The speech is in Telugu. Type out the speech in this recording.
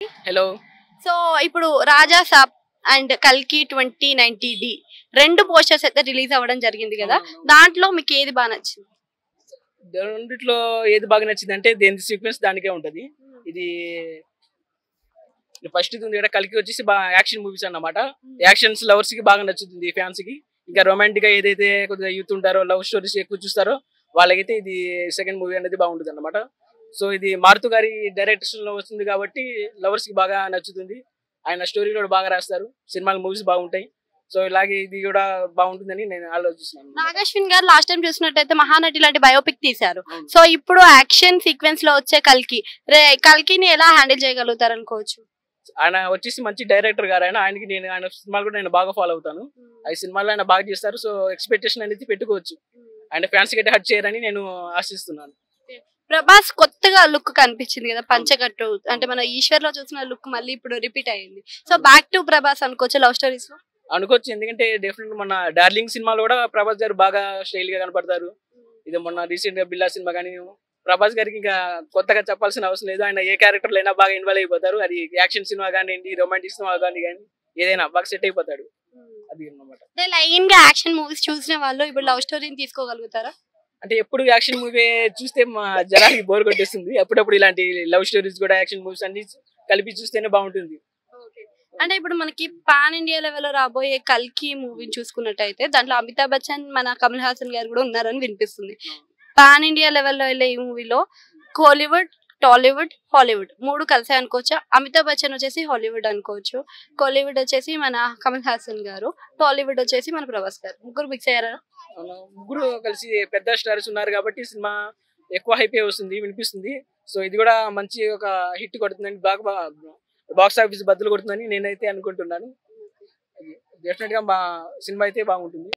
హలో. సో ఇప్పుడు రాజా సాబ్ అండ్ కల్కి 2090D రెండు పోస్టర్స్ అయితే రిలీజ్ అవ్వడం జరిగింది కదా. దాంట్లో మీకు ఏది బాగా నచ్చింది? రెండిట్లో ఏది బాగా నచ్చింది అంటే దేని సీక్వెన్స్ దానికే ఉంటది. ఇది ఫస్ట్ ఇది ఉంది కదా, కల్కి వచ్చేసి బాగా యాక్షన్ మూవీస్ అన్నమాట. యాక్షన్స్ లవర్స్ కి బాగా నచ్చుతుంది, ఫ్యాన్స్ కి. ఇంకా రొమాంటిక్ గా ఏదైతే కొద్దిగా యూత్ ఉంటారో, లవ్ స్టోరీస్ ఎక్కువ చూస్తారో వాళ్ళకైతే ఇది సెకండ్ మూవీ అనేది బాగుంటుంది అన్నమాట. సో ఇది మారుతు గారి డైరెక్షన్ లో వస్తుంది కాబట్టి లవర్స్ కి బాగా నచ్చుతుంది. ఆయన స్టోరీ కూడా బాగా రాస్తారు, సినిమాలు మూవీస్ బాగుంటాయి. సో ఇలాగే ఇది కూడా బాగుంటుందని నేను ఆలోచిస్తున్నాను. నాగశ్విన్ గారు లాస్ట్ టైం చూసినట్టయితే మహానటి లాంటి బయోపిక్ తీశారు. సో ఇప్పుడు యాక్షన్ సీక్వెన్స్ లో వచ్చే కల్కిని ఎలా హ్యాండిల్ చేయగలుగుతారు అనుకోవచ్చు? ఆయన వచ్చేసి మంచి డైరెక్టర్ గారు. ఆయనకి ఆయన సినిమాలు కూడా నేను బాగా ఫాలో అవుతాను. ఆ సినిమాలో ఆయన బాగా చేస్తారు. సో ఎక్స్పెక్టేషన్ అనేది పెట్టుకోవచ్చు. ఆయన ఫ్యాన్స్ కి హర్ట్ చేయరని నేను ఆశిస్తున్నాను. ప్రభాస్ కొత్తగా లుక్ కనిపించింది కదా, పంచకట్టు అంటే మన ఈశ్వర్ లో చూసిన లుక్ మళ్ళీ ఇప్పుడు రిపీట్ అయింది. సో బ్యాక్ టు ప్రభాస్ అనుకోవచ్చు లవ్ స్టోరీస్ లో? అనుకోవచ్చు, ఎందుకంటే డెఫినెట్ మన డార్లింగ్ సినిమాలో కూడా ప్రభాస్ గారు బాగా స్టైల్ గా కనపడతారు. ఇది మొన్న రీసెంట్ గా బిల్లా సినిమా కానీ ప్రభాస్ గారికి ఇంకా కొత్తగా చెప్పాల్సిన అవసరం లేదు. ఆయన ఏ క్యారెక్టర్ అయినా బాగా ఇన్వాల్వ్ అయిపోతారు. అది యాక్షన్ సినిమా కానివ్వండి, రొమాంటిక్ సినిమా కానీ ఏదైనా బాగా సెట్ అయిపోతాడు. అది అన్నమాట. లైన్ గా యాక్షన్ మూవీస్ చూసిన వాళ్ళు ఇప్పుడు లవ్ స్టోరీని తీసుకోగలుగుతారా? అంటే ఎప్పుడు యాక్షన్ మూవీ చూస్తే మా జనానికి బోర్ కొట్టేస్తుంది. అప్పుడప్పుడు ఇలాంటి లవ్ స్టోరీస్ కూడా యాక్షన్ మూవీస్ అన్ని కలిపి చూస్తేనే బాగుంటుంది. అంటే ఇప్పుడు మనకి పాన్ ఇండియా లెవెల్ లో రాబోయే కల్కి మూవీని చూసుకున్నట్టయితే దాంట్లో అమితాబ్ బచ్చన్, మన కమల్ హాసన్ గారు కూడా ఉన్నారని వినిపిస్తుంది. పాన్ ఇండియా లెవెల్లో వెళ్ళే ఈ మూవీలో కోలీవుడ్, టాలీవుడ్, హాలీవుడ్ మూడు కలిసే అనుకోవచ్చా? అమితాబ్ బచ్చన్ వచ్చేసి హాలీవుడ్ అనుకోవచ్చు, కోలీవుడ్ వచ్చేసి మన కమల్ హాసన్ గారు, టాలీవుడ్ వచ్చేసి మన ప్రభాస్ గారు, ముగ్గురు మిక్స్ అయ్యారా? ముగ్గురు కలిసి పెద్ద స్టార్స్ ఉన్నారు కాబట్టి సినిమా ఎక్కువ హైప్ వస్తుంది, వినిపిస్తుంది. సో ఇది కూడా మంచి ఒక హిట్ కొడుతుందని, బాగా బాక్స్ ఆఫీస్ బద్దలు కొడుతుందని నేనైతే అనుకుంటున్నాను. డెఫినెట్ గా మా సినిమా అయితే బాగుంటుంది.